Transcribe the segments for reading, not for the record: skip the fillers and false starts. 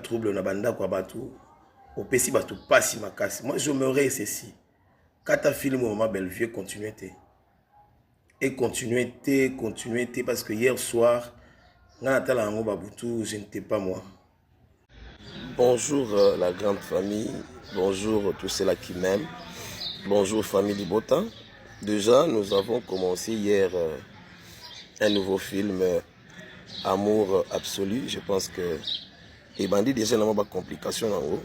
trouble na banda kwa batu opesi batu pasi makasi. Moi j'aimerais ceci. Quand ta film Maman Bellevue continuité et continuité parce que hier soir je n'étais pas moi. Bonjour la grande famille, bonjour tous ceux-là qui m'aiment, bonjour famille Libota. Déjà nous avons commencé hier un nouveau film Amour absolu. Je pense que les bandits déjà n'ont pas de complications en haut.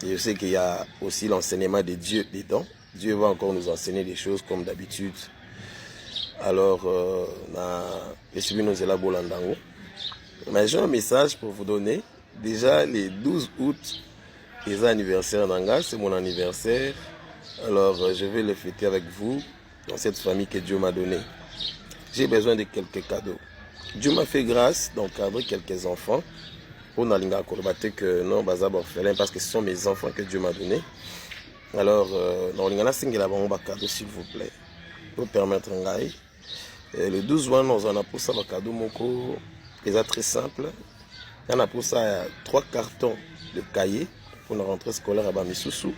Et je sais qu'il y a aussi l'enseignement de Dieu dedans. Dieu va encore nous enseigner des choses comme d'habitude. Alors, je suis venu nous élaborer. Mais j'ai un message pour vous donner. Déjà, les 12 août, les anniversaires d'Anga, c'est mon anniversaire. Alors, je vais le fêter avec vous dans cette famille que Dieu m'a donnée. J'ai besoin de quelques cadeaux. Dieu m'a fait grâce d'encadrer quelques enfants. Pour n'alinga accorbater que non, bazab orphelin, parce que ce sont mes enfants que Dieu m'a donnés. Alors, dans l'ingana singela bango cadeau s'il vous plaît. Pour permettre un gars. Le 12 juin, nous en avons pour ça un cadeau moko. C'est très simple. On a pour ça 3 cartons de cahiers pour la rentrée scolaire à Bamisusu.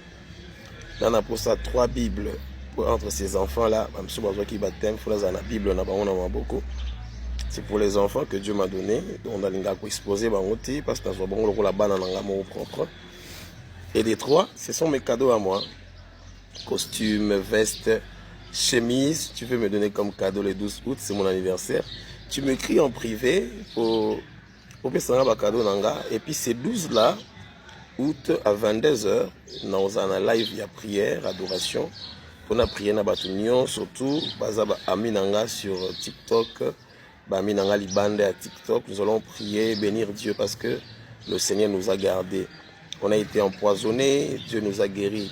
On a pour ça 3 Bibles pour entre ces enfants-là. Bible, c'est pour les enfants que Dieu m'a donné. On a exposé parce que nous la banane en propre. Et les 3, ce sont mes cadeaux à moi. Costume, veste, chemise. Tu veux me donner comme cadeau le 12 août, c'est mon anniversaire. Tu m'écris en privé pour faire un cadeau nanga. Et puis ces 12 là, août à 22h, nous avons un live, il y a prière, adoration. On a prié na batunion, surtout bazaba ami nanga sur TikTok, ami nanga libande à TikTok. Nous allons prier, bénir Dieu parce que le Seigneur nous a gardés. On a été empoisonnés, Dieu nous a guéris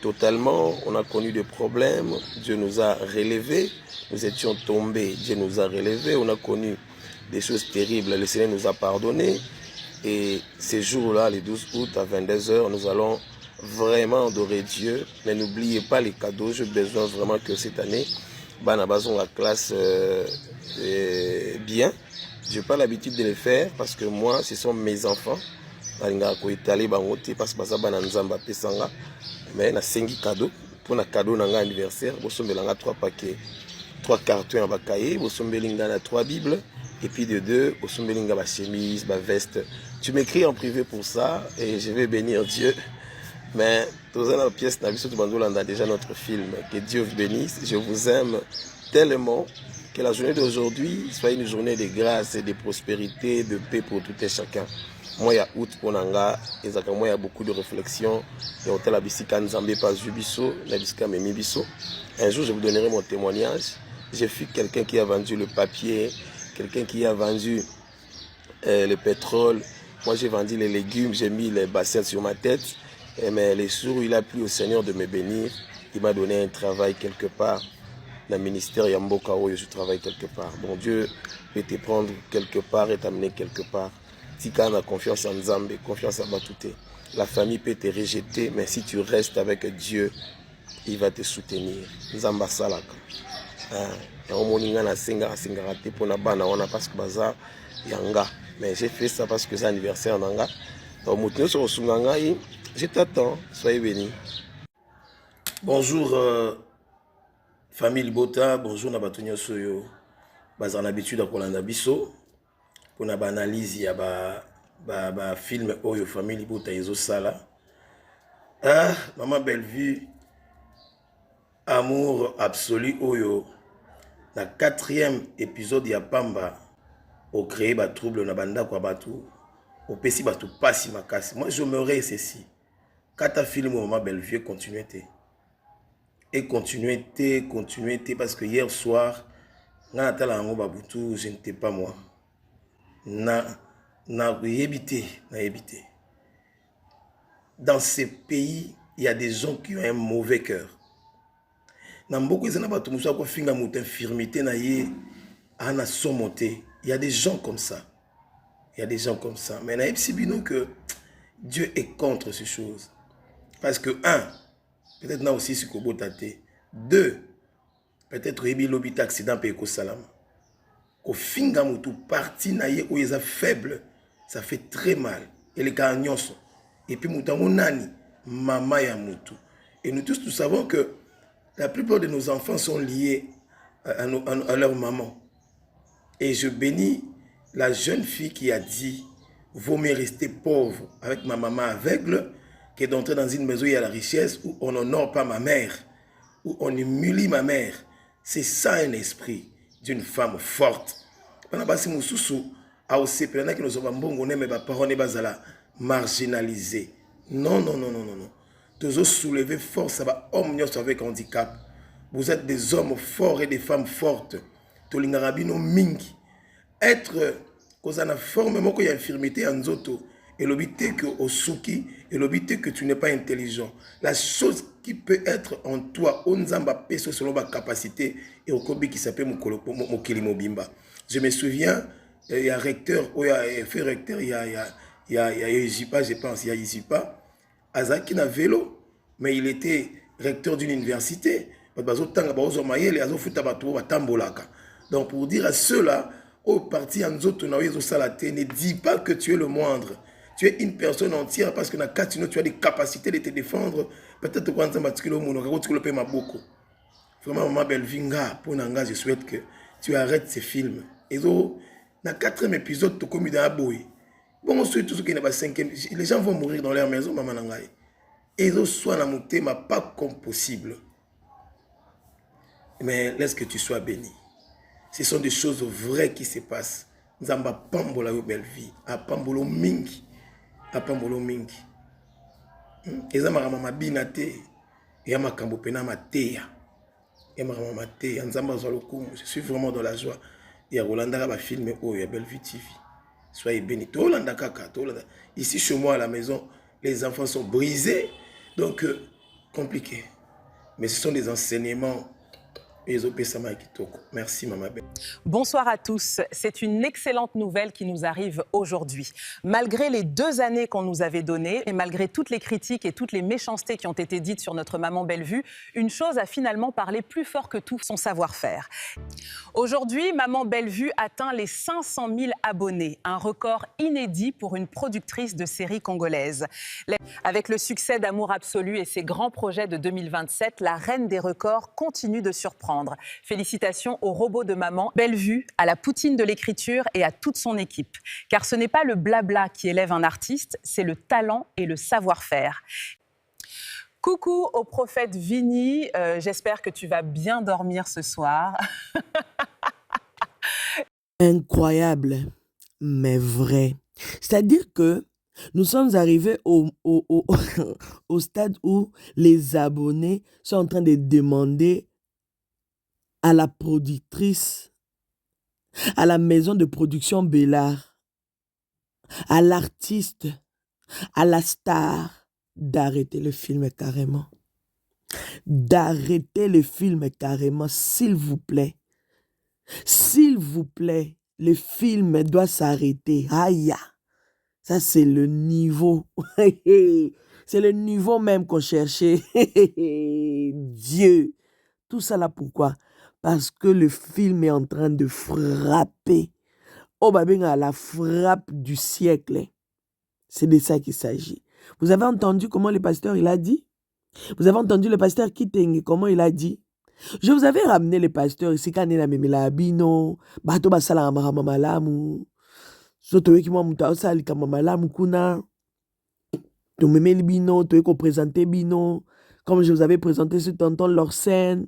totalement. On a connu des problèmes, Dieu nous a relevés. Nous étions tombés, Dieu nous a relevés. On a connu des choses terribles, le Seigneur nous a pardonnés. Et ces jours-là, les 12 août à 22h, nous allons vraiment adorer Dieu. Mais n'oubliez pas les cadeaux. J'ai besoin vraiment que cette année, Banabazon la classe bien. Je n'ai pas l'habitude de les faire parce que moi, ce sont mes enfants. Parce que mais na 5 cadeaux pour un cadeau dans anniversaire. Vous avez 3 paquets, 3 cartons en cahier. Vous avez 3 Bibles. Et puis de 2, vous avez une chemise, une veste. Tu m'écris en privé pour ça et je vais bénir Dieu. Mais tous la pièce on a déjà notre film. Que Dieu vous bénisse. Je vous aime tellement que la journée d'aujourd'hui soit une journée de grâce et de prospérité, de paix pour tout et chacun. Moi, il y a août pour Nanga, et moi, il y a beaucoup de réflexions. Et on t'a la bisika Nzambe pas Jubiso, la bisika Memi Biso. Un jour, je vous donnerai mon témoignage. J'ai vu quelqu'un qui a vendu le papier, quelqu'un qui a vendu le pétrole. Moi, j'ai vendu les légumes, j'ai mis les bassins sur ma tête. Mais les jours où il a plu au Seigneur de me bénir, il m'a donné un travail quelque part. Le ministère Yamboka, où je travaille quelque part. Bon Dieu peut te prendre quelque part et t'amener quelque part. Si tu as confiance en Nzambe, confiance en Batouté, la famille peut te rejeter, mais si tu restes avec Dieu, il va te soutenir. Nzamba Salaka. Mais j'ai fait ça parce que c'est l'anniversaire d'Anga. Donc, je t'attends. Soyez bénis. Bonjour, famille Libota. Bonjour, Nabatunyo Soyo. Bazar l'habitude à Kolanda Bisso. Pour une analyse, il y a film Oyo Famille Libota Ezo Sala. Ah, Maman Bellevue, Amour absolu Oyo. Dans le 4e épisode, il y a Pamba. Au créé ba trouble na banda kwa batu. Au pesi batu pasi makasi. Moi, j'aimerais ceci. Quand ta film Maman Bellevue continuité. Et continuité parce que hier soir, je n'étais pas moi. Na évité. Dans ces pays, il y a des gens qui ont un mauvais cœur. Il y a des gens comme ça. Mais que Dieu est contre ces choses. Parce que, 1, peut-être là aussi, c'est Kobo Tate. 2, peut-être qu'il y a un accident pour Salam. Au finga mutu parti naie où ils sont faibles, ça fait très mal. les gagnons. Et puis Moutango Nani, Mama Yamutu. Et nous tous, nous savons que la plupart de nos enfants sont liés à leur maman. Et je bénis la jeune fille qui a dit « Vaut mieux rester pauvre avec ma maman aveugle que d'entrer dans une maison où il y a la richesse, où on n'honore pas ma mère, où on humilie ma mère. » C'est ça un esprit d'une femme forte. Pendant que nous sommes marginalisés. Non, non, non, non, non, non. Tous soulever force, ça va homme avec handicap. Vous êtes des hommes forts et des femmes fortes. Tolingarabino mingi. Être cause en forme, moi, il y a infirmité en zoto. Et l'obité que au souki, et l'obité que tu n'es pas intelligent. La chose qui peut être en toi, on zamba peso selon ma capacité, et au kobi qui s'appelle Mokili Mobimba. Je me souviens, il y a recteur, il y a fait recteur, il y a Ejipa, je pense, il y a Ejipa, Azaki na vélo, mais il était recteur d'une université. Donc pour dire à ceux-là, au parti en ne dis pas que tu es le moindre. Tu es une personne entière parce que dans Katino, tu as des capacités de te défendre. Peut-être quand tu as beaucoup. Vraiment, maman Belvinga, pour Nanga, je souhaite que tu arrêtes ces films. Et dans le 4e épisode, tu as commis dans la bouille. Bon, ensuite, tout ce qui n'est pas 5e, les gens vont mourir dans leur maison, maman Nanga. Et ils soit dans mon thème, pas comme possible. Mais laisse que tu sois béni. Ce sont des choses vraies qui se passent. Nzamba pambola yo belle vie. A pambolo mingi. A pambolo mingi. Eza makamama binate. Ya makambo pena mateya. Ya makamama mateya. Nzamba zalokumu. Je suis vraiment dans la joie. Ya Rolanda ba filme oh ya Belle Vie TV. Soyez bénis. Tolanda kaka. Ici chez moi à la maison, les enfants sont brisés. Donc compliqué. Mais ce sont des enseignements. Merci, Maman Ben. Bonsoir à tous. C'est une excellente nouvelle qui nous arrive aujourd'hui. Malgré les 2 années qu'on nous avait données et malgré toutes les critiques et toutes les méchancetés qui ont été dites sur notre Maman Bellevue, une chose a finalement parlé plus fort que tout, son savoir-faire. Aujourd'hui, Maman Bellevue atteint les 500 000 abonnés, un record inédit pour une productrice de séries congolaise. Avec le succès d'Amour absolu et ses grands projets de 2027, la reine des records continue de surprendre. Félicitations au robot de maman Bellevue, à la Poutine de l'écriture et à toute son équipe. Car ce n'est pas le blabla qui élève un artiste, c'est le talent et le savoir-faire. Coucou au prophète Vini, j'espère que tu vas bien dormir ce soir. Incroyable, mais vrai. C'est-à-dire que nous sommes arrivés au stade où les abonnés sont en train de demander à la productrice, à la maison de production Bellard, à l'artiste, à la star, d'arrêter le film carrément. D'arrêter le film carrément, s'il vous plaît. S'il vous plaît, le film doit s'arrêter. Aïe, ça c'est le niveau. C'est le niveau même qu'on cherchait. Dieu. Tout ça là pourquoi? Parce que le film est en train de frapper. Oh, à la frappe du siècle. C'est de ça qu'il s'agit. Vous avez entendu comment le pasteur il a dit? Vous avez entendu le pasteur Kitenge, comment il a dit? Je vous avais ramené le pasteur ici quand il a mis la bino, bato basala amara malamu. Soto weki mwa muta osali kama malamu kuna. To meme le bino, to eko présenter bino, comme je vous avais présenté ce tonton Lorsen.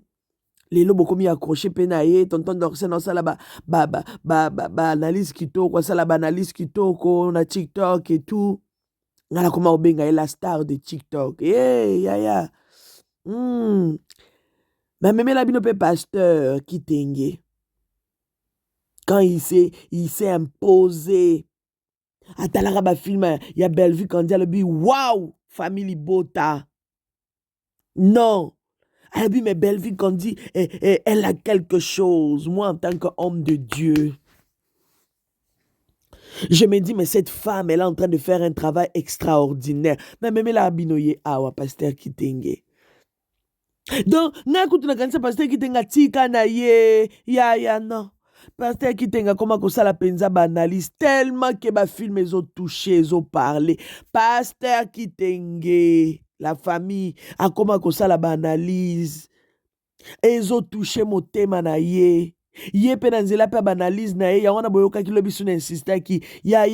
Les lobos comme accroché penaye, tonton Lorsen en sala analyse kitoko, sala analyse kitoko, na TikTok et tout. Ngala koma obenga est la star de TikTok. Hey, ya. Mais même la binope pasteur Kitenge, quand il s'est imposé, à Talaraba film, il y a Bellevue quand il a le but, waouh, famille Bota. Non. Elle a dit, mais Bellevue quand dit, elle a quelque chose. Moi, en tant qu'homme de Dieu, je me dis, mais cette femme, elle est en train de faire un travail extraordinaire. Mais même la binoye, pasteur Kitenge. Donc, n'a écouté la canne pasteur Kitenge tika na ye, ya non. Pasteur Kitenga comment que ça la penza banalise tellement que ba film ils ont touché, ils ont parlé. Pasteur Kitenge, la famille, a comment que ça la banalise. Ils ont touché mon thème na ye. Ye pe na nzela pe banalise na ye, yango na boyoka ki lobi suna insista ki ya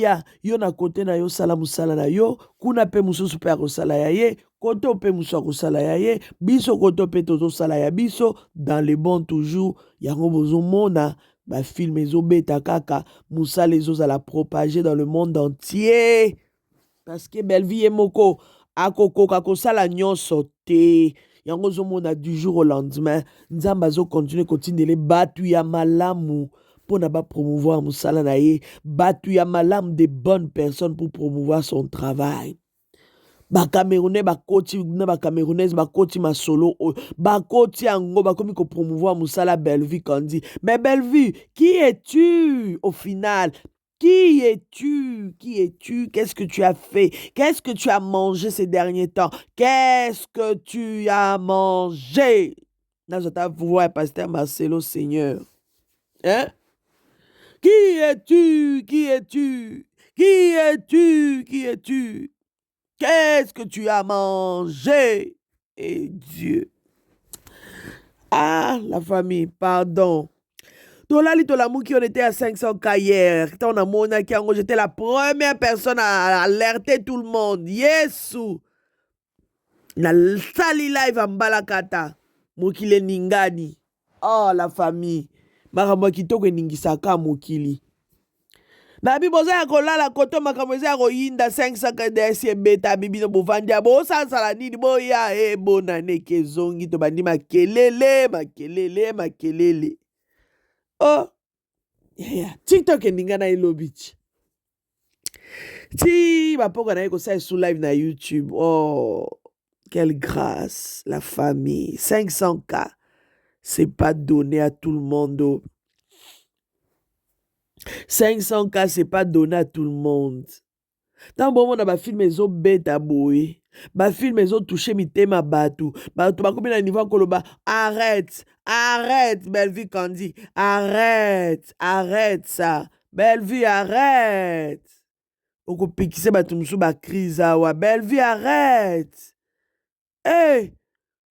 yo na kote na yo sala musala na yo, kuna pe mususu pe akosala ya ye, kote pe musu akosala ya ye, biso kote pe tozo sala ya biso, dans le bon toujours, yango bozo mona, ba film ezo beta kaka, musala ezo la propager dans le monde entier. Parce que belle vie moko, akoko kakosala nyonso te. Yango zomona du jour au lendemain, nzamba zo continue kotindele batu ya malamu pour ne pas promouvoir musala na ye, batu ya malamu de bonnes personnes pour promouvoir son travail. Ba Camerounais ba koti na ba Camerounaise ba koti masolo ba koti ango ba komi ko promouvoir musala Bellevue Kandi. Mais Bellevue, qui es-tu au final? Qui es-tu? Qui es-tu? Qu'est-ce que tu as fait? Qu'est-ce que tu as mangé ces derniers temps? Qu'est-ce que tu as mangé? Là, j'entends voir Pasteur Marcelo Seigneur. Hein? Qui es-tu? Qui es-tu? Qui es-tu? Qui es-tu? Qu'est-ce que tu as mangé? Et Dieu. Ah, la famille, pardon. Tolali Tolamouki, on était à 500K hier. On a mona qui j'étais la première personne à alerter tout le monde. Yesu. Na sali live en balakata. Mokile ningani. Oh, la famille. Makambo kitoko ningisaka mokili. Na biboza ya kolala koto makambo ya koyinda 500K desi beta bibi no bovandia bo sala nini boya bona nekezongi to bandi makelele. Oh, yeah. TikTok endinga na ilobich. Ti bapoko na yeko sa sous live na YouTube. Oh, quelle grâce, la famille. 500K, c'est pas donné à tout le monde. 500K, c'est pas donné à tout le monde. Tant bon, on a ba film ezo beta boy. Ba film ezo touché mitema batu. Ba to ba komi na niveau koloba. Arrête, Bellevue Kandi. Arrête ça. Bellevue, arrête. Oko pikise batu musu ba crise awa. Bellevue, arrête. Hey,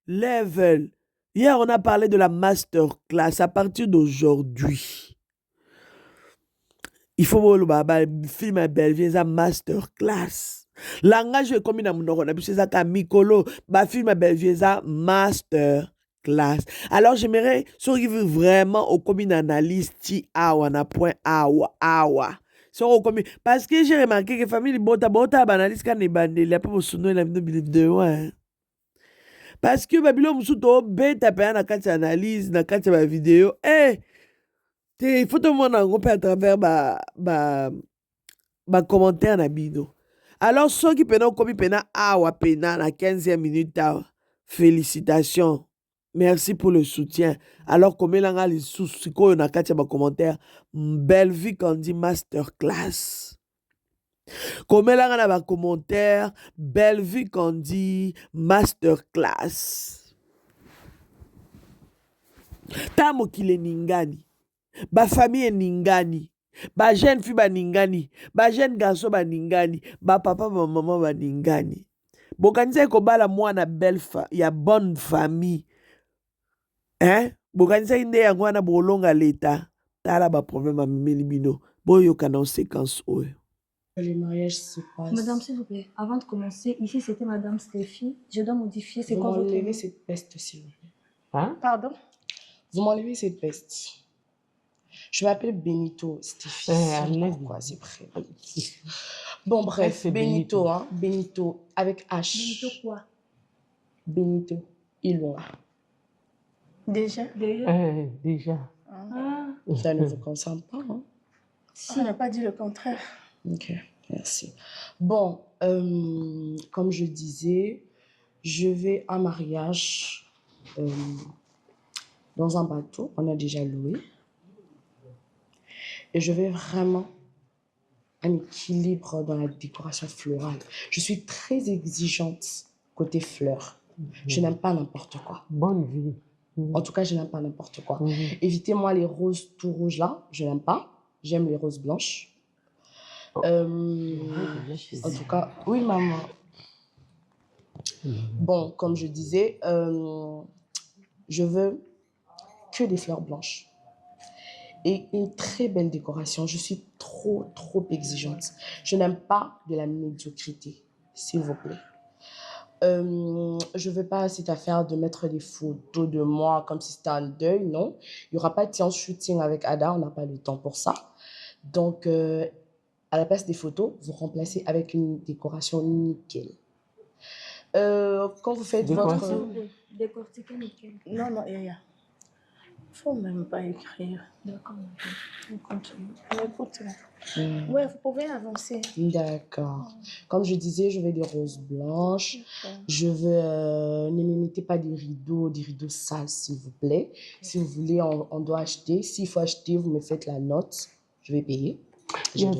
level. Hier, on a parlé de la masterclass. À partir d'aujourd'hui, il faut voir le film à Bellevue, c'est masterclass. Langage comme il a mon on a pu ça comme Mikolo, ba film à Bellevue, c'est masterclass. Alors j'aimerais survivre vraiment au comme une analyse ti awa na point awa. Sur au comme parce que j'ai remarqué que famille bota analyse quand les bandés, la pas sonner la vidéo hein. Parce que babilo musuto beta pa na kati analyse na kati ba vidéo il faut tout le monde en à travers ba commentaire na bino. Alors ceux qui pena comme pena awa pena na 15e minute félicitations. Merci pour le soutien. Alors comme langa les sous na kati ba commentaire Bellevue Kandi masterclass. Comme langa na ba commentaire Bellevue Kandi masterclass. Tamo kile ningani. Ba famille ningani, ba jeune fille ba ningani, ba jeune garçon ba ningani, ba papa ba maman ba ningani. Bokanisa ko bala mwana belle ya bonne famille. Hein? Bokanisa inde ya ngwana bolonga leta. Tala ba problème a mimeli bino. Boyo kana séquence oyo. Le mariage se passe. Madame, s'il vous plaît, avant de commencer, ici c'était Madame Stéphie. Je dois modifier. C'est quoi votre nom? Vous m'enlevez cette peste, s'il vous plaît. Hein? Pardon? Vous m'enlevez cette peste. Je m'appelle Benito Stéphie. Quoi, c'est prêt. Bon, bref, Benito, hein. Benito avec H. Benito quoi? Benito Ilonga. Déjà? Déjà. Ah. Ça ne vous concerne pas, hein? Si. On n'a pas dit le contraire. Ok, merci. Bon, comme je disais, je vais à un mariage dans un bateau. On a déjà loué. Et je veux vraiment un équilibre dans la décoration florale. Je suis très exigeante côté fleurs. Je n'aime pas n'importe quoi. Bonne vie. En tout cas, je n'aime pas n'importe quoi. Évitez-moi les roses tout rouges là, je n'aime pas. J'aime les roses blanches. En tout cas, oui, maman. Bon, comme je disais, je veux que des fleurs blanches et une très belle décoration. Je suis trop exigeante. Je n'aime pas de la médiocrité, s'il vous plaît. Je veux pas cette affaire de mettre des photos de moi comme si c'était un deuil, non. Il n'y aura pas de séance shooting avec Ada, on n'a pas le temps pour ça. Donc, à la place des photos, vous remplacez avec une décoration nickel. Quand vous faites votre... Décortiquer nickel. Non, Yaya. Faut même pas écrire. D'accord. On continue. Écoute. Ouais, vous pouvez avancer. D'accord. Comme je disais, je veux des roses blanches. Je veux... ne m'imitez pas des rideaux sales, s'il vous plaît. Si vous voulez, on doit acheter. S'il faut acheter, vous me faites la note. Je vais payer. On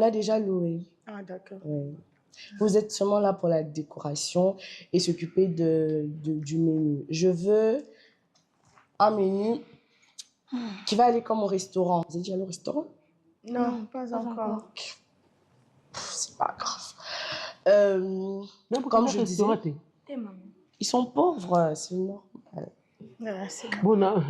a déjà loué. Ah, d'accord. Ouais. Vous êtes seulement là pour la décoration et s'occuper du menu. Je veux un menu qui va aller comme au restaurant. Vous êtes déjà allé au restaurant? Non, pas encore. C'est pas grave. Comme je disais, ils sont pauvres, c'est normal. Ouais, c'est Bon, non,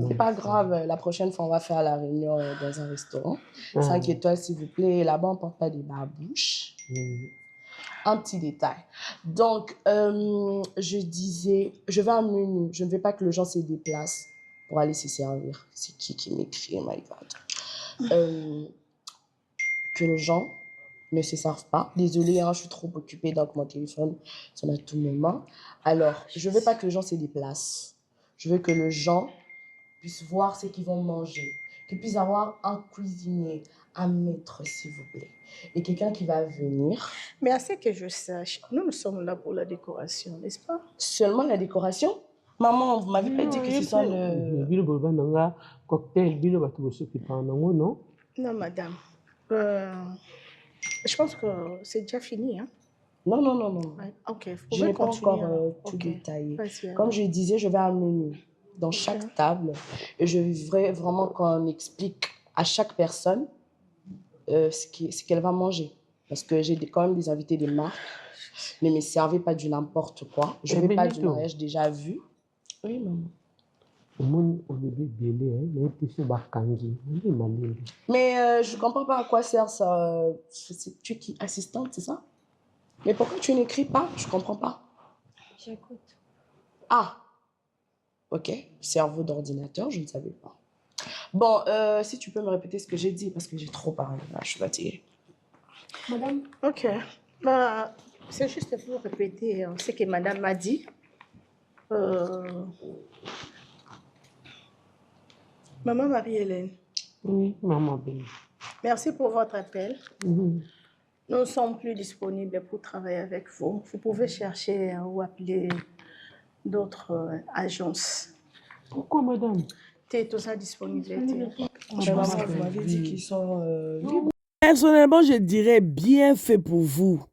c'est pas grave. La prochaine fois, on va faire la réunion dans un restaurant. 5 étoiles, s'il vous plaît. Là-bas, on ne porte pas des babouches. Un petit détail. Donc, je disais, je veux un menu. Je ne veux pas que les gens se déplacent pour aller se servir. C'est qui m'écrit, my God. Que les gens ne se servent pas. Désolée, hein, je suis trop occupée, donc mon téléphone sonne à tout moment. Alors, je ne veux pas que les gens se déplacent. Je veux que les gens puissent voir ce qu'ils vont manger, qu'ils puissent avoir un cuisinier, un maître, s'il vous plaît, et quelqu'un qui va venir. Mais à ce que je sache, nous sommes là pour la décoration, n'est-ce pas? Seulement la décoration? Maman, vous m'avez pas dit que ce soit le... Non, madame. Je pense que c'est déjà fini, hein? Non. Ouais, ok, vous Je pouvez n'ai pas continuer. encore tout Ok. détaillé. Vas-y, Comme je disais, je vais un menu dans chaque table et je voudrais vraiment qu'on explique à chaque personne ce qu'elle va manger. Parce que j'ai quand même des invités des marques. Ne me servez pas du n'importe quoi. Je ne veux pas du mariage déjà vu. Oui, maman. Mais je ne comprends pas à quoi sert ça. Tu es qui? Assistante, c'est ça? Mais pourquoi tu n'écris pas? Je ne comprends pas. J'écoute. Ah, ok. Cerveau d'ordinateur, je ne savais pas. Bon, si tu peux me répéter ce que j'ai dit, parce que j'ai trop parlé. Là, je suis fatiguée. Madame? Ok. Bah, c'est juste pour répéter ce que madame m'a dit. Maman Marie-Hélène. Oui, maman Béni. Merci pour votre appel. Nous ne sommes plus disponibles pour travailler avec vous. Vous pouvez chercher ou appeler d'autres agences. Pourquoi, madame? Tu es tous à disponibilité. Maman, vous m'avez dit qu'ils sont libres. Personnellement, je dirais bien fait pour vous.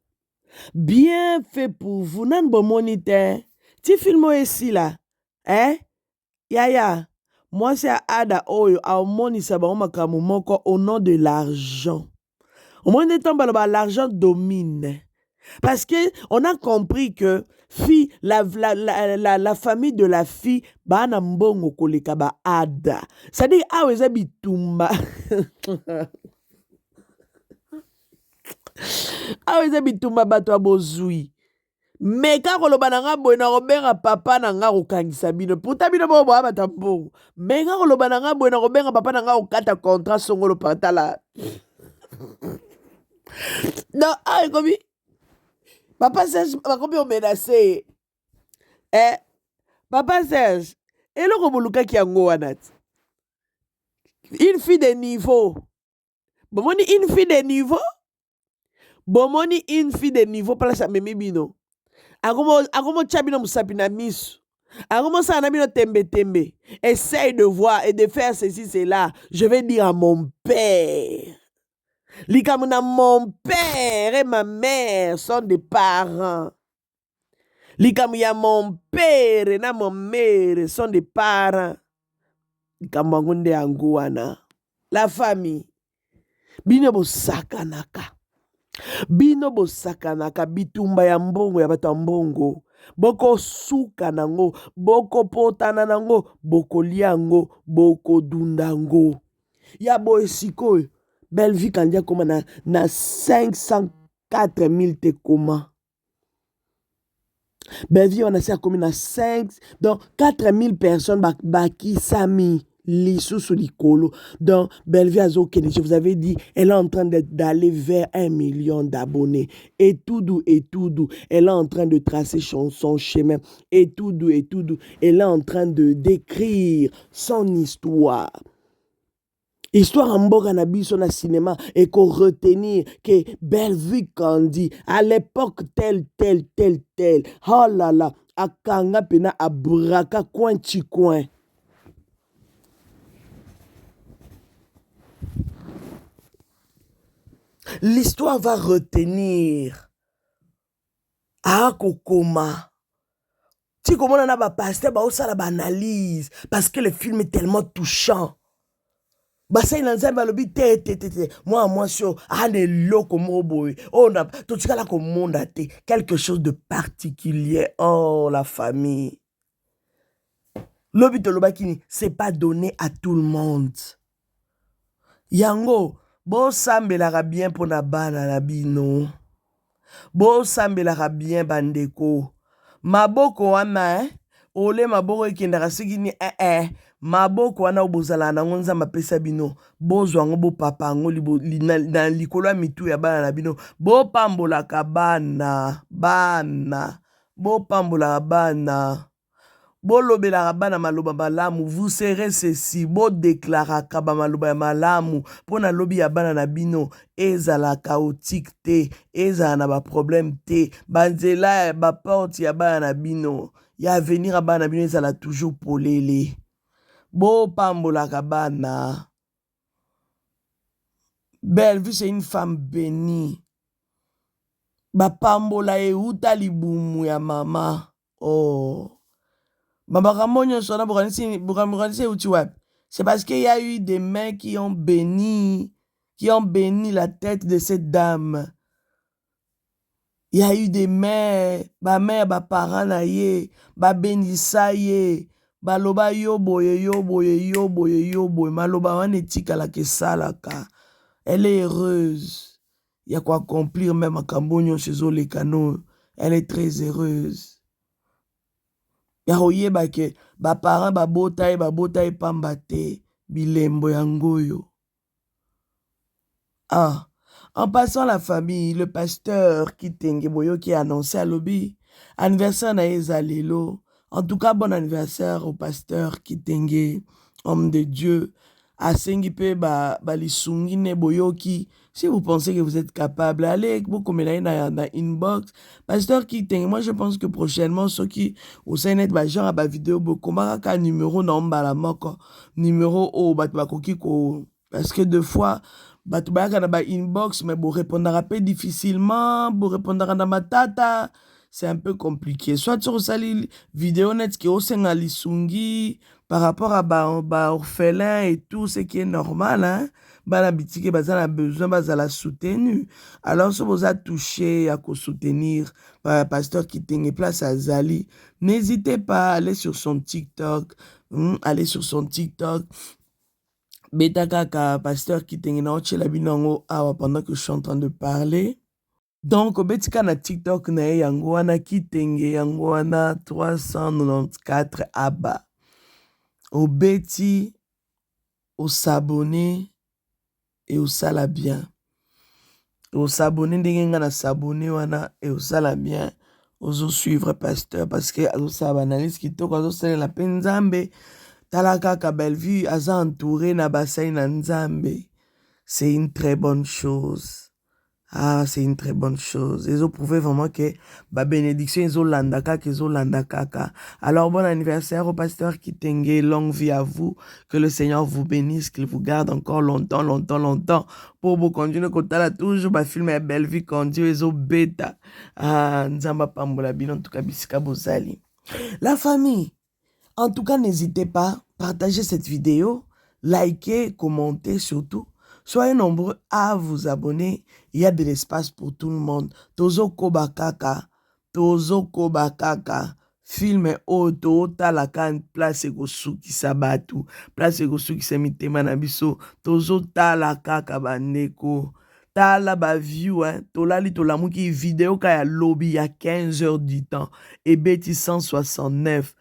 Bien fait pour vous. Nan bon moniteur. Tu filmes ici là. Hein? Yaya. Moi, c'est Ada Oyo. A moni saba makamu moko au nom de l'argent. Au moins de temps, l'argent domine. Parce que on a compris que fille, la famille de la fille, ba na mbongo koleka ba Ada. C'est-à-dire, ah, eza bitumba. Ah, eza bitumba bato ya bozui. Mais quand on a boy na robenga papa na nga kokangisa bino. Puta bino bo ba bata mbongo. Mais quand on a boy na robenga papa na nga kokata contrat songolo patala. Non, ah, comme Papa Serge, combien on menacé? Papa Serge, et le Romoluka qui a ngoanat. Une fille de niveau. Bomoni une fille de niveau. Bomoni une fille de niveau para sa memi bino. Agomo chabino musapina misu. Agomo sa na bino tembe. Essaye de voir et de faire ceci, cela. Je vais dire à mon père. Likamuna, mon père et ma mère sont des parents. Likamuya, mon père et mon mère sont des parents. Likamwangunde anguana. La famille. Bino bo sakanaka. Bino bo sakanaka bitumba ya mbongo ya bato ya mbongo. Boko suka nango, boko potana nango, boko liango, boko dundango. Ya bo esiko, Bellevue kandia koma na 504 000 te koma. Bellevue on a ça comme na 5, donc 4 000 personnes baki sami. Lisusu likolo. Donc, Bellevue Azo Kennedy, je vous avais dit, elle est en train d'aller vers 1 million d'abonnés. Et tout doux, elle est en train de tracer son chemin. Et tout doux, elle est en train de décrire son histoire. Histoire en boga na biso na cinéma et qu'on retenir que Bellevue Kandi, à l'époque telle. Oh là là, akanga pena abraka coin chi coin. L'histoire va retenir Kokoma. Tu comment on a ba pasteur ba osala ba analyse parce que le film est tellement touchant. Basa inanzamba lobi te. Moi sur ane loko moboy. On a tout ça là comme monde a té quelque chose de particulier. Oh la famille. Lobi to lobakini c'est pas donné à tout le monde. Yango bo sambelaka bien pona bana na bino. Bo sambelaka bien bandeko. Maboko wana ole maboko ekendaka siki ni maboko wana obozala na ngonza mapesa bino. Bozwa ngo bo papa ngo na likolo ya mitu ya bana na bino. Bo pambolaka bana. Bo pambolaka bana. Bolobela bana maloba malamu, vous serez ceci, bo deklaraka ba maloba ya malamu, pona lobi ya bana na bino, ezala chaotique te, ezala na ba problème te, banzela ba porte ya bana na bino, ya venir a bana na bino ezala toujours polele. Bo pambolaka bana. Bellevue c'est une femme bénie. Ba pambola e uta libumu ya mama. Oh. C'est parce qu'il y a eu des mains qui ont béni la tête de cette dame. Il y a eu des mains, ba mère, ba parents na ye, ba benisa ye, ba loba yo boye, maloba wane tika la ke salaka. Elle est heureuse. Il y a quoi accomplir même à Cambonio chez Olekano. Elle est très heureuse. Ya oyeba ke ba parents ba botaye pamba te bilembo yangoyo. Ah, en passant la famille, le pasteur Kitenge Boyo qui a annoncé à lobby anniversaire na ezalelo. En tout cas, bon anniversaire au pasteur Kitenge, homme de Dieu. Asengi pe ba lisungi ne boyoki. Si vous pensez que vous êtes capable, allez vous comme na inbox. Pasteur Kitenge, moi je pense que prochainement ceux qui au sein net ba genre ba vidéo beaucoup ka numéro na mbala moko numéro o ba koki ko parce que deux fois ba na ba inbox mais bon répondre un peu difficilement, bon répondre na matata. C'est un peu compliqué. Soit sur sali vidéo net qui au senga lisungi par rapport à ba orphelin et tout ce qui est normal hein. Bana bitike bazana besoin bazala soutenu. Alors si vous avez touché à soutenir pasteur Kitenge place à Zali, n'hésitez pas à aller sur son TikTok, aller sur son TikTok. Betaka pasteur Kitenge na ochela binango awa pendant que je suis en train de parler. Donc, obetika na TikTok na yango wana Kitenge yango wana 394 aba. Obeti, au s'abonner et au sala bien. Au s'abonner ndenge na s'abonner wana et au sala bien. Ozo suivre pasteur parce que azo sa analyse kitoko azo sala la penzambe. Talaka ka Bellevue aza entouré na bassin na nzambe. C'est une très bonne chose. Ah, c'est une très bonne chose. Ils ont prouvé vraiment que la bénédiction, ils ont landaka, qu'ils ont landaka. Alors, bon anniversaire au pasteur Kitenge. Longue vie à vous. Que le Seigneur vous bénisse, qu'il vous garde encore longtemps, longtemps, longtemps. Pour vous continuer, quand là, toujours, film est belle vie, quand Dieu est au bêta. Ah, Nzamba Pambola Bin, en tout cas, Bisika Bozali. La famille, en tout cas, n'hésitez pas, partagez cette vidéo, likez, commentez surtout. Soyez nombreux à vous abonner. Il y a de l'espace pour tout le monde. Tozo Kobakaka. Film auto, talakan, place Gosuki Sabatu. Place Gosuki Semitema Nabiso. Tozo talakaka bandeko. Tala ba view, hein. Tolali tolamuki vidéo kaya lobby il y a 15 heures du temps. Et Betty 169.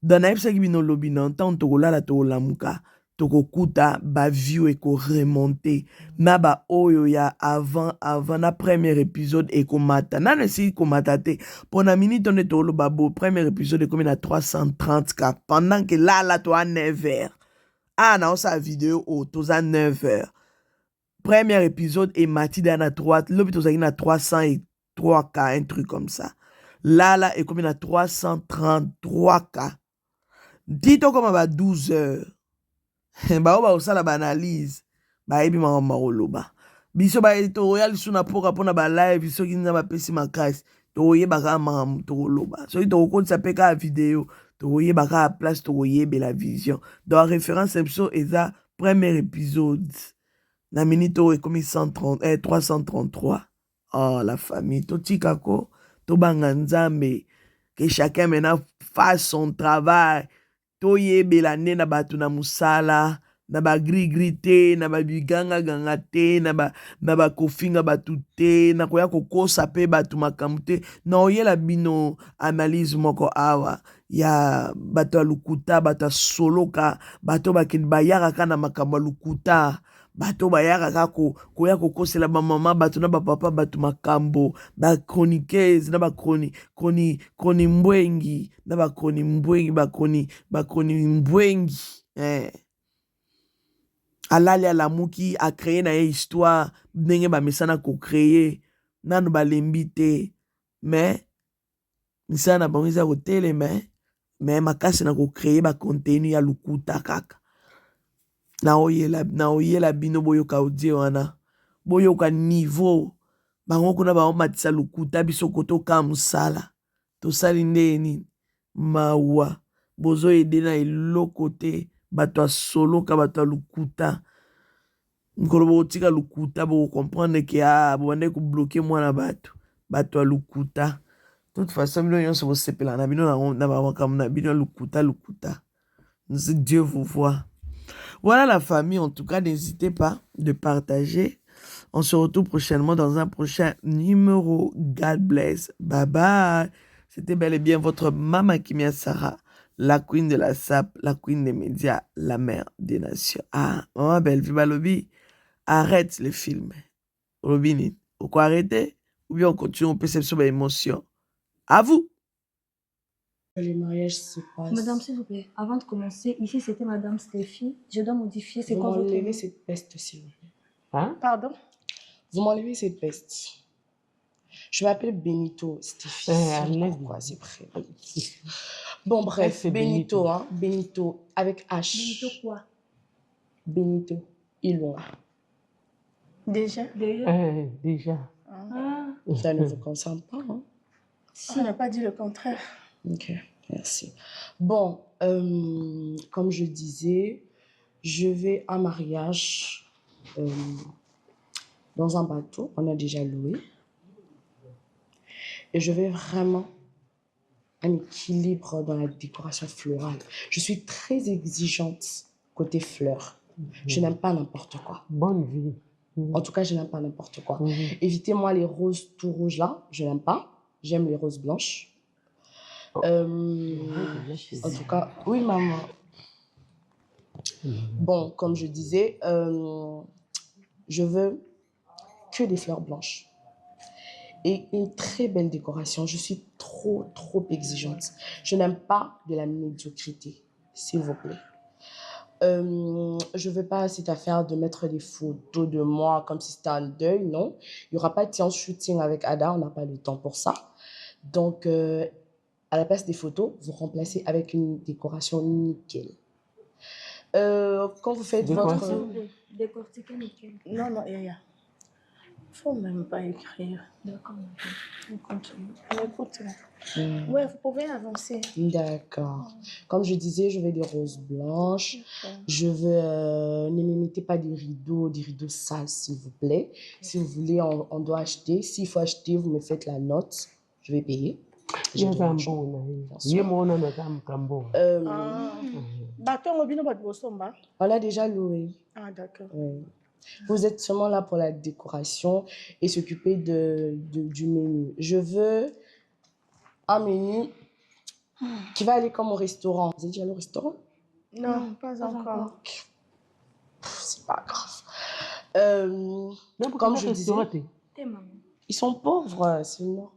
Dans la episode qui lobby non tant tokolala tolamuka. Tokokuta ba view eko remonter na ba oyo ya avant na premier épisode eko mata na si komata te pona minute on est tolo babo premier épisode comme na 330k pendant que là to à 9h ah na sa vidéo au to à 9h premier épisode et matida na 3 lobi to na 303k un truc comme ça là et comme na 333k dit-on comme à 12h ba oba osala ba analyse ba ebi ma oloba biso ba to royal suna poka pona ba live soki nza ba pesi makasi to yeba ka ma to oloba soki to kokonisa pe ka video to yeba ka place to yebe la vision dans référence episode eza premier épisode na minute e comme 333 oh la famille to tikako to banga nzambe que chacun maintenant fasse son travail. Toyebe la ne na batu na musala na ba gri te na ba biganga ganga te na ba kofinga batu te na koya kokosa pe batu makambo te na oyela bino analyse moko awa ya bato lukuta bato soloka bato bakini bayaka na makambo lukuta bato bayaka kako koya kokosela ba mama bato na ba papa bato makambo ba chroniqueuse na ba chroni mbwengi na ba chroni mbwengi ba chroni mbwengi alali alamuki a créé na ye histoire ndenge ba mesana ko créer nanu balembi te mais misana na bango eza kotele mais makasi na ko créer ba contenu ya lukuta kaka na oyela bino boyoka audio wana boyoka niveau bango kuna baomatisa lukuta biso kotoka mosala tosali ndeni mawa bozo ede na eloko te bato asoloka bato ya lukuta nkolo bokotika lukuta bokomprendre ke bobande kobloke mwana bato ya lukuta toute façon bino nyonso bosepela na bino na bamakambo na bino ya lukuta Dieu vous voit. Voilà la famille, en tout cas, n'hésitez pas de partager. On se retrouve prochainement dans un prochain numéro. God bless. Bye bye. C'était bel et bien votre Mama Kimia Sarah, la queen de la SAP, la queen des médias, la mère des nations. Ah, Maman Bellevue Balobi, arrête les films. Robini, ou quoi arrêter? Ou bien on continue, on peut s'émotion émotion. À vous. Les mariages se passent. Madame, s'il vous plaît, avant de commencer, ici c'était Madame Stéphie. Je dois modifier. C'est Vous quoi votre m'enlevez nom? cette peste, s'il vous plaît. Hein? Pardon? Vous m'enlevez cette peste. Je m'appelle Benito Stéphie. Pourquoi c'est prêt? Bon, bref, c'est Benito, Benito. hein. Benito, avec H. Benito quoi? Benito, Ilon. Déjà? Déjà. Ah, Ça ne vous concerne pas, hein? On n'a pas dit le contraire. Ok, merci. Bon, comme je disais, je vais à un mariage dans un bateau. On a déjà loué. Et je vais vraiment un équilibre dans la décoration florale. Je suis très exigeante côté fleurs. Je n'aime pas n'importe quoi. Bonne vie. En tout cas, je n'aime pas n'importe quoi. Mhm. Évitez-moi les roses tout rouges là. Je n'aime pas. J'aime les roses blanches. En tout cas, oui, maman. Bon, comme je disais, je veux que des fleurs blanches. Et une très belle décoration. Je suis trop exigeante. Je n'aime pas de la médiocrité, s'il vous plaît. Je veux pas cette affaire de mettre des photos de moi comme si c'était un deuil, non. Il y aura pas de séance shooting avec Ada, on n'a pas le temps pour ça. Donc, à la place des photos, vous remplacez avec une décoration nickel. Quand vous faites votre... Décortiquer nickel. Non, non, il faut même pas écrire. D'accord. On continue. Écoute. Ouais, vous pouvez avancer. D'accord. Comme je disais, je veux des roses blanches. Je veux... ne m'imitez pas des rideaux sales, s'il vous plaît. Si vous voulez, on doit acheter. S'il faut acheter, vous me faites la note. Je vais payer. J'ai de l'argent. On l'a déjà loué. Ah, d'accord. Vous êtes seulement là pour la décoration et s'occuper du menu. Je veux un menu qui va aller comme au restaurant. Vous êtes déjà allé au restaurant? Non, pas encore. C'est pas grave. Comme je disais, ils sont pauvres, c'est normal.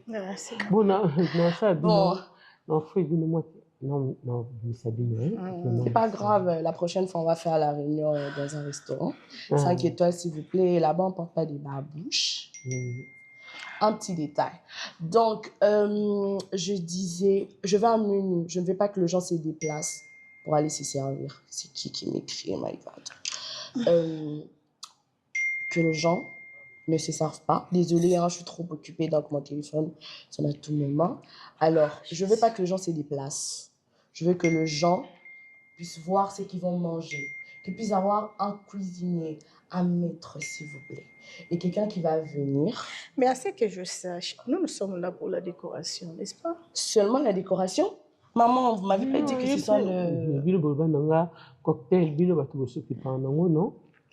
Ouais, c'est Bon, non, ça, Bon. Non, C'est pas grave, la prochaine fois, on va faire la réunion dans un restaurant. 5 étoiles, s'il vous plaît. Là-bas, on ne porte pas des babouches. Un petit détail. Donc, je disais, je veux un menu. Je ne veux pas que les gens se déplacent pour aller se servir. C'est qui m'écrit, my God. Que les gens ne se servent pas. Désolée, hein, je suis trop occupée, donc mon téléphone sonne à tout moment. Alors, je ne veux pas que les gens se déplacent. Je veux que les gens puissent voir ce qu'ils vont manger. Qu'ils puissent avoir un cuisinier, un maître, s'il vous plaît. Et quelqu'un qui va venir. Mais à ce que je sache, nous sommes là pour la décoration, n'est-ce pas? Seulement la décoration? Maman, vous m'avez pas dit que ce soit le...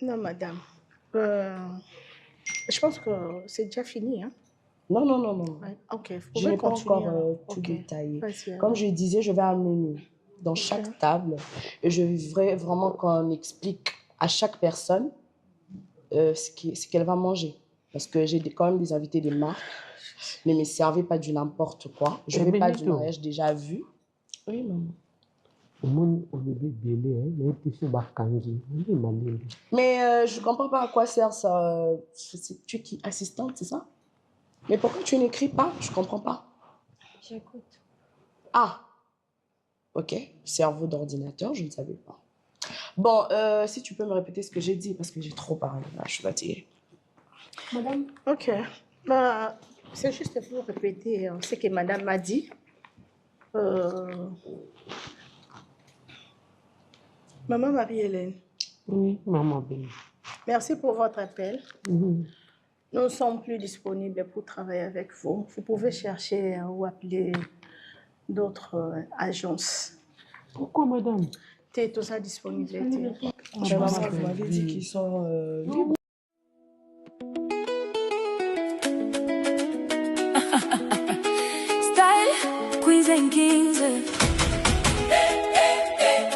Non, madame. Je pense que c'est déjà fini, hein? Non. Ouais. Ok, vous Je pouvez n'ai pas continuer. encore tout Ok. détaillé. Vas-y, Comme je disais, je vais un menu dans chaque table. Et je voudrais vraiment qu'on explique à chaque personne ce qu'elle va manger. Parce que j'ai quand même des invités des marques. Ne me servez pas du n'importe quoi. Je ne veux pas du mariage déjà vu. Oui, maman. Mais je ne comprends pas à quoi sert ça. Tu es qui? Assistante, c'est ça? Mais pourquoi tu n'écris pas? Je ne comprends pas. J'écoute. Ah, ok. Cerveau d'ordinateur, je ne savais pas. Bon, si tu peux me répéter ce que j'ai dit, parce que j'ai trop parlé. Là, je suis fatiguée. Madame? Ok. Bah, c'est juste pour répéter ce que madame m'a dit. Maman Marie-Hélène. Oui, maman Bélie. Merci pour votre appel. Nous ne sommes plus disponibles pour travailler avec vous. Vous pouvez chercher ou appeler d'autres agences. Pourquoi, madame? T'es tout ça disponibilité. Maman, vous m'avez dit qu'ils sont libres. Style, Queens and Kings.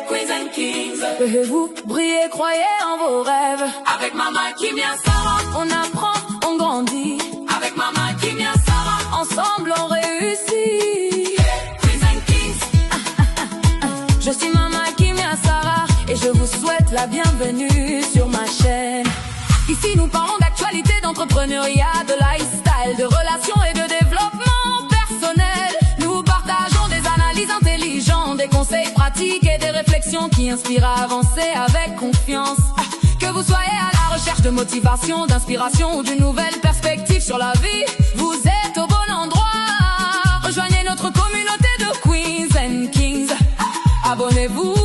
Queens and Kings. Pouvez-vous briller, croyez en vos rêves. Avec Mama Kimia Sarah, on apprend, on grandit. Avec Mama Kimia Sarah, ensemble on réussit. Queens and Kings. Je suis Mama Kimia Sarah et je vous souhaite la bienvenue sur ma chaîne. Ici nous parlons d'actualité, d'entrepreneuriat, de lifestyle, de relations et de développement personnel. Nous partageons des analyses intelligentes, des conseils pratiques et des réflexions qui inspirent à avancer avec confiance. Que vous soyez à la recherche de motivation, d'inspiration ou d'une nouvelle perspective sur la vie, vous êtes au bon endroit. Rejoignez notre communauté de Queens and Kings. Abonnez-vous